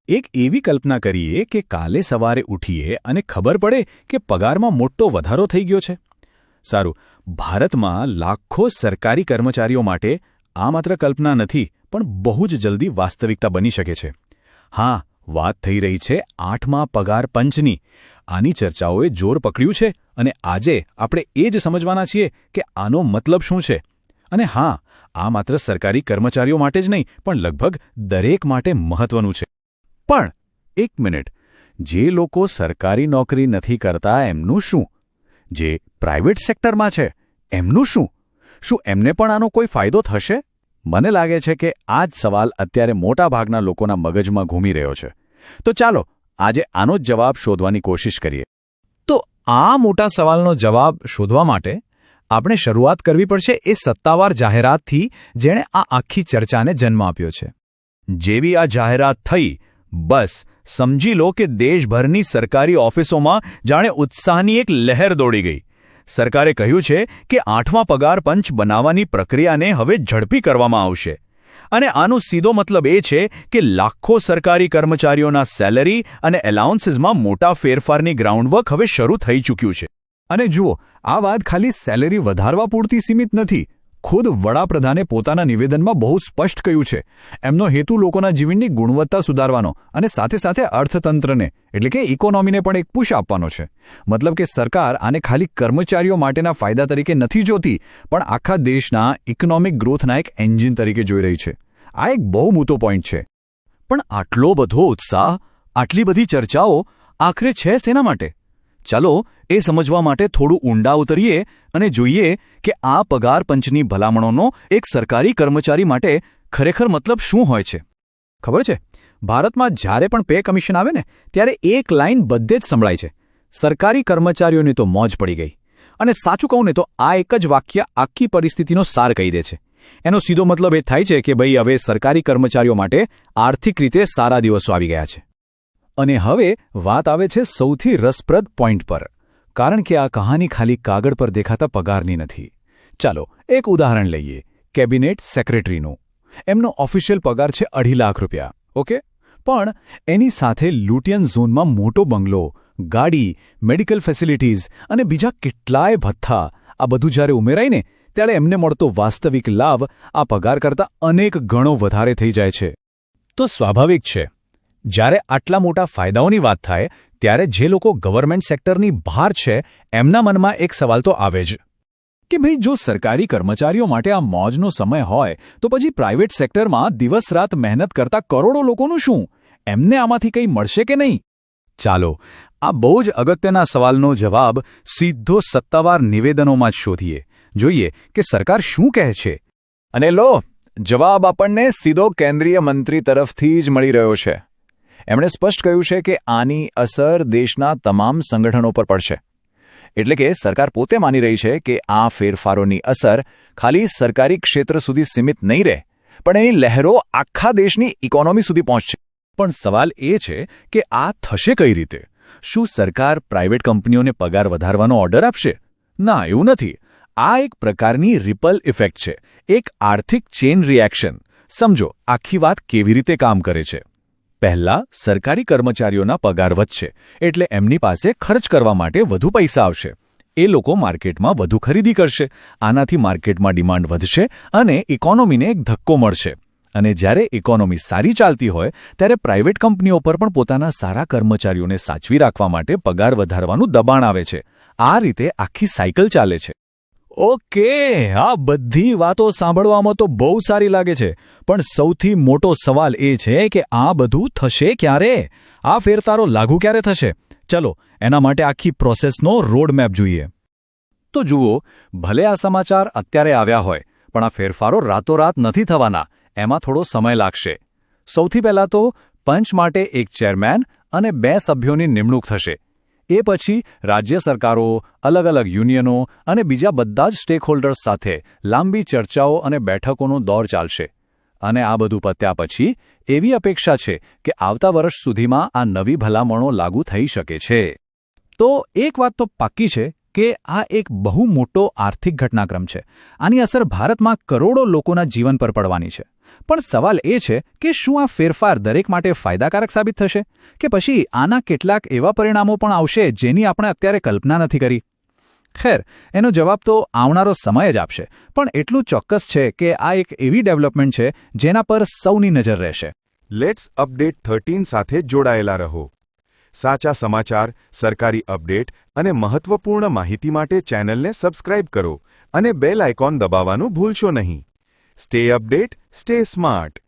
એક એવી કલ્પના કરીએ કે કાલે સવારે ઉઠીએ અને ખબર પડે કે પગારમાં મોટો વધારો થઈ ગયો છે. સારું, ભારતમાં લાખો સરકારી કર્મચારીઓ માટે આ માત્ર કલ્પના નથી, પણ બહુ જ જલ્દી વાસ્તવિકતા બની શકે છે. હા, વાત થઈ રહી છે 8મા પગાર પંચની. આની ચર્ચાઓએ જોર પકડ્યું છે અને આજે આપણે એ જ સમજવાના છીએ કે આનો મતલબ શું છે. અને હા, આ માત્ર સરકારી કર્મચારીઓ માટે જ નહીં, પણ લગભગ દરેક માટે મહત્વનું છે. પણ એક મિનિટ, જે લોકો સરકારી નોકરી નથી કરતા એમનું શું? જે પ્રાઇવેટ સેક્ટરમાં છે એમનું શું? શું એમને પણ આનો કોઈ ફાયદો થશે? મને લાગે છે કે આ જ સવાલ અત્યારે મોટાભાગના લોકોના મગજમાં ઘૂમી રહ્યો છે. તો ચાલો આજે આનો જ જવાબ શોધવાની કોશિશ કરીએ. તો આ મોટા સવાલનો જવાબ શોધવા માટે આપણે શરૂઆત કરવી પડશે એ સત્તાવાર જાહેરાતથી જેણે આ આખી ચર્ચાને જન્મ આપ્યો છે. જેવી આ જાહેરાત થઈ, બસ સમજી લો કે દેશભરની સરકારી ઓફિસોમાં જાણે ઉત્સાહની એક લહેર દોડી ગઈ. સરકારે કહ્યું છે કે 8મા પગાર પંચ બનાવવાની પ્રક્રિયાને હવે ઝડપી કરવામાં આવશે. અને આનો સીધો મતલબ એ છે કે લાખો સરકારી કર્મચારીઓના સેલરી અને એલાઉન્સીસમાં મોટા ફેરફારની ગ્રાઉન્ડવર્ક હવે શરૂ થઈ ચૂક્યું છે. અને જુઓ, આ વાત ખાલી સેલરી વધારવા પૂરતી સીમિત નથી. ખુદ વડાપ્રધાને પોતાના નિવેદનમાં બહુ સ્પષ્ટ કહ્યું છે, એમનો હેતુ લોકોના જીવનની ગુણવત્તા સુધારવાનો અને સાથે સાથે અર્થતંત્રને એટલે કે ઇકોનોમીને પણ એક પુશ આપવાનો છે. મતલબ કે સરકાર આને ખાલી કર્મચારીઓ માટેના ફાયદા તરીકે નથી જોતી, પણ આખા દેશના ઇકોનોમિક ગ્રોથના એક એન્જિન તરીકે જોઈ રહી છે. આ એક બહુ મોટો પોઈન્ટ છે. પણ આટલો બધો ઉત્સાહ, આટલી બધી ચર્ચાઓ આખરે છે શેના માટે? ચાલો એ સમજવા માટે થોડું ઊંડા ઉતરીએ અને જોઈએ કે આ પગાર પંચની ભલામણોનો એક સરકારી કર્મચારી માટે ખરેખર મતલબ શું હોય છે. ખબર છે, ભારતમાં જ્યારે પણ પે કમિશન આવે ને ત્યારે એક લાઇન બધે જ સંભળાય છે, સરકારી કર્મચારીઓની તો મોજ પડી ગઈ. અને સાચું કહું ને તો આ એક જ વાક્ય આખી પરિસ્થિતિનો સાર કહી દે છે. એનો સીધો મતલબ એ થાય છે કે ભાઈ હવે સરકારી કર્મચારીઓ માટે આર્થિક રીતે સારા દિવસો આવી ગયા છે. અને હવે વાત આવે છે સૌથી રસપ્રદ પોઈન્ટ પર, કારણ કે આ કહાની ખાલી કાગળ પર દેખાતા પગારની નથી. ચાલો એક ઉદાહરણ લઈએ, કેબિનેટ સેક્રેટરીનું. એમનો ઓફિશિયલ પગાર છે 2.5 લાખ રૂપિયા, ઓકે? પણ એની સાથે લુટિયન ઝોનમાં મોટો બંગલો, ગાડી, મેડિકલ ફેસિલિટીઝ અને બીજા કેટલાય ભથ્થા, આ બધું જ્યારે ઉમેરાઈને ત્યારે એમને મળતો વાસ્તવિક લાભ આ પગાર કરતાં અનેક ગણો વધારે થઈ જાય છે. તો સ્વાભાવિક છે, જ્યારે આટલા મોટા ફાયદાઓની વાત થાય ત્યારે જે લોકો ગવર્મેન્ટ સેક્ટરની બહાર છે એમના મનમાં એક સવાલ તો આવે જ કે ભાઈ જો સરકારી કર્મચારીઓ માટે આ મોજનો સમય હોય તો પછી પ્રાઇવેટ સેક્ટરમાં દિવસ-રાત મહેનત કરતા કરોડો લોકોનું શું? એમને આમાંથી કંઈ મળશે કે નહીં? ચાલો આ બહુ જ અગત્યના સવાલનો જવાબ સીધો સત્તાવાર નિવેદનોમાં જ શોધીએ. જોઈએ કે સરકાર શું કહે છે. અને લો, જવાબ આપણને સીધો કેન્દ્રીય મંત્રી તરફથી જ મળી રહ્યો છે. એમણે સ્પષ્ટ કહ્યું છે કે આની અસર દેશના તમામ સંગઠનો પર પડશે. એટલે કે સરકાર પોતે માની રહી છે કે આ ફેરફારોની અસર ખાલી સરકારી ક્ષેત્ર સુધી સીમિત નહીં રહે, પણ એની લહેરો આખા દેશની ઇકોનોમી સુધી પહોંચશે. પણ સવાલ એ છે કે આ થશે કઈ રીતે? શું સરકાર પ્રાઇવેટ કંપનીઓને પગાર વધારવાનો ઓર્ડર આપશે? ના, એવું નથી. આ એક પ્રકારની રિપલ ઇફેક્ટ છે, એક આર્થિક ચેઇન રિએક્શન. સમજો આખી વાત કેવી રીતે કામ કરે છે. પહેલા સરકારી કર્મચારીઓના પગાર વધશે એટલે એમની પાસે ખર્ચ કરવા માટે વધુ પૈસા આવશે. એ લોકો માર્કેટમાં વધુ ખરીદી કરશે. આનાથી માર્કેટમાં ડિમાન્ડ વધશે અને ઇકોનોમીને એક ધક્કો મળશે. અને જ્યારે ઇકોનોમી સારી ચાલતી હોય ત્યારે પ્રાઇવેટ કંપનીઓ પર પણ પોતાના સારા કર્મચારીઓને સાચવી રાખવા માટે પગાર વધારવાનું દબાણ આવે છે. આ રીતે આખી સાયકલ ચાલે છે. ઓકે, આ બધી વાતો સાંભળવામાં તો બહુ સારી લાગે છે, પણ સૌથી મોટો સવાલ એ છે કે આ બધું થશે ક્યારે? આ ફેરફારો લાગુ ક્યારે થશે? ચલો એના માટે આખી પ્રોસેસનો રોડમેપ જોઈએ. તો જુઓ, ભલે આ સમાચાર અત્યારે આવ્યા હોય, પણ આ ફેરફારો રાતોરાત નથી થવાના. એમાં થોડો સમય લાગશે. સૌથી પહેલાં તો પંચ માટે એક ચેરમેન અને 2 સભ્યોની નિમણૂક થશે. એ પછી રાજ્ય સરકારો, અલગ-અલગ યુનિયનો અને બીજા બધા જ સ્ટેકહોલ્ડર્સ સાથે લાંબી ચર્ચાઓ અને બેઠકોનો દોર ચાલશે. અને આ બધું પત્યા પછી એવી અપેક્ષા છે કે આવતા વર્ષ સુધીમાં આ નવી ભલામણો લાગુ થઈ શકે છે. તો એક વાત તો પાક્કી છે કે આ એક બહુ મોટો આર્થિક ઘટનાક્રમ છે. આની અસર ભારતમાં કરોડો લોકોના જીવન પર પડવાની છે. પણ સવાલ એ છે કે શું આ ફેરફાર દરેક માટે ફાયદાકારક સાબિત થશે કે પછી આના કેટલાક એવા પરિણામો પણ આવશે જેની આપણે અત્યારે કલ્પના નથી કરી? ખેર, એનો જવાબ તો આવનારો સમય જ આપશે, પણ એટલું ચોક્કસ છે કે આ એક એવી ડેવલપમેન્ટ છે જેના પર સૌની નજર રહેશે. લેટ્સ અપડેટ 13 સાથે જોડાયેલા રહો. સાચા સમાચાર, સરકારી અપડેટ અને મહત્વપૂર્ણ માહિતી માટે ચેનલને સબસ્ક્રાઇબ કરો અને બેલ આઇકોન દબાવવાનું ભૂલશો નહીં. Stay update, stay smart.